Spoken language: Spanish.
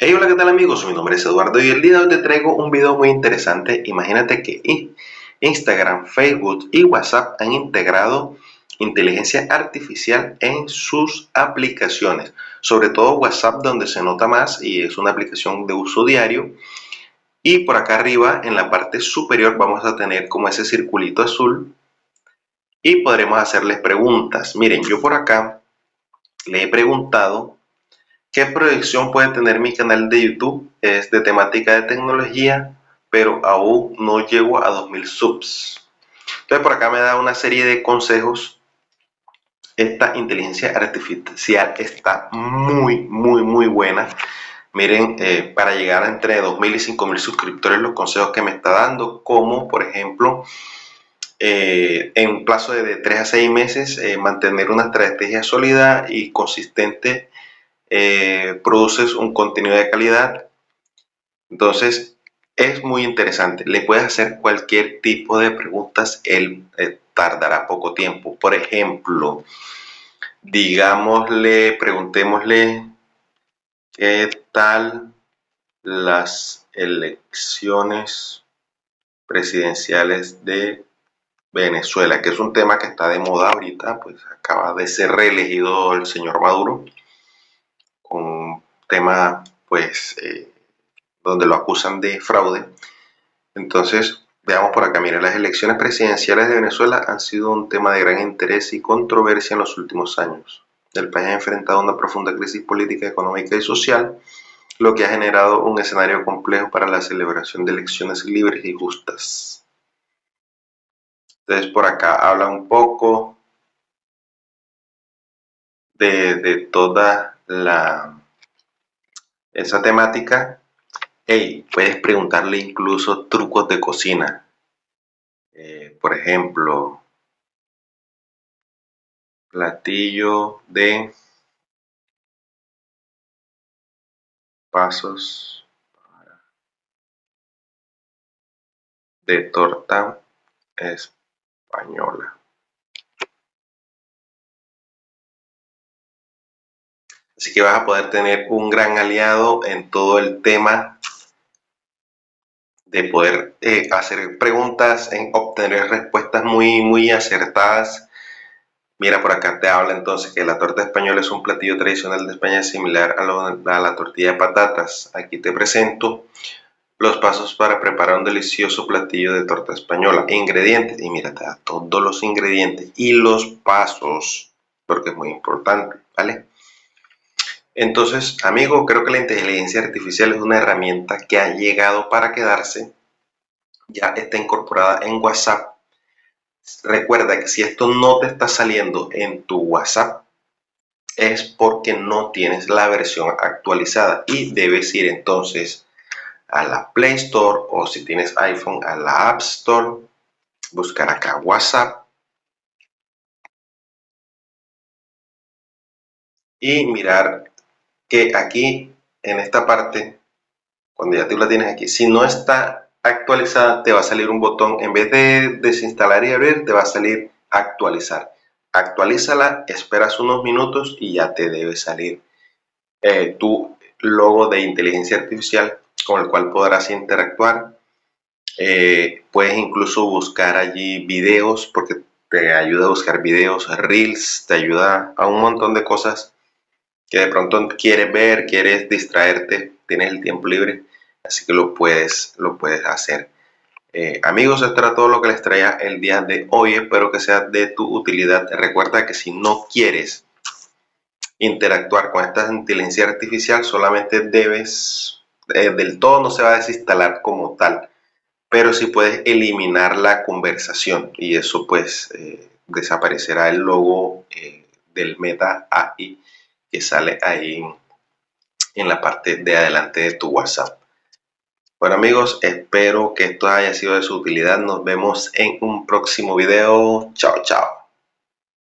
Hey, hola, ¿qué tal amigos? Mi nombre es Eduardo y el día de hoy te traigo un video muy interesante. Imagínate que Instagram, Facebook y WhatsApp han integrado inteligencia artificial en sus aplicaciones. Sobre todo WhatsApp, donde se nota más y es una aplicación de uso diario. Y por acá arriba, en la parte superior, vamos a tener como ese circulito azul y podremos hacerles preguntas. Miren, yo por acá le he preguntado ¿qué proyección puede tener mi canal de YouTube? Es de temática de tecnología, pero aún no llego a 2000 subs. Entonces por acá me da una serie de consejos. Esta inteligencia artificial está muy buena. Miren, para llegar a entre 2000 y 5000 suscriptores, los consejos que me está dando, como por ejemplo, en un plazo de 3 a 6 meses, mantener una estrategia sólida y consistente, produces un contenido de calidad. Entonces es muy interesante, le puedes hacer cualquier tipo de preguntas, él tardará poco tiempo. Por ejemplo, digámosle, preguntémosle qué tal las elecciones presidenciales de Venezuela, que es un tema que está de moda ahorita, pues acaba de ser reelegido el señor Maduro, con un tema pues donde lo acusan de fraude. Entonces, veamos por acá, mira, las elecciones presidenciales de Venezuela han sido un tema de gran interés y controversia en los últimos años. El país ha enfrentado una profunda crisis política, económica y social, lo que ha generado un escenario complejo para la celebración de elecciones libres y justas. Entonces, por acá habla un poco de toda esa temática. Hey, puedes preguntarle incluso trucos de cocina. Por ejemplo, platillo pasos de torta española. Así que vas a poder tener un gran aliado en todo el tema de poder hacer preguntas, en obtener respuestas muy acertadas. Mira, por acá te habla entonces que la torta española es un platillo tradicional de España similar a la tortilla de patatas. Aquí te presento los pasos para preparar un delicioso platillo de torta española. Ingredientes, y mira, te da todos los ingredientes y los pasos, porque es muy importante, ¿vale? Entonces, amigo, creo que la inteligencia artificial es una herramienta que ha llegado para quedarse. Ya está incorporada en WhatsApp. Recuerda que si esto no te está saliendo en tu WhatsApp, es porque no tienes la versión actualizada y debes ir entonces a la Play Store, o si tienes iPhone, a la App Store, buscar acá WhatsApp y mirar que aquí en esta parte, cuando ya tú la tienes aquí, si no está actualizada, te va a salir un botón, en vez de desinstalar y abrir, te va a salir actualizar. Actualízala, esperas unos minutos y ya te debe salir tu logo de inteligencia artificial con el cual podrás interactuar. Puedes incluso buscar allí videos, porque te ayuda a buscar videos, reels, te ayuda a un montón de cosas que de pronto quieres ver, quieres distraerte, tienes el tiempo libre, así que lo puedes hacer. Amigos, esto era todo lo que les traía el día de hoy. Espero que sea de tu utilidad. Recuerda que si no quieres interactuar con esta inteligencia artificial, solamente debes, del todo no se va a desinstalar como tal, pero sí puedes eliminar la conversación y eso pues desaparecerá el logo del Meta AI que sale ahí en la parte de adelante de tu WhatsApp. Bueno amigos, espero que esto haya sido de su utilidad. Nos vemos en un próximo video. Chao, chao.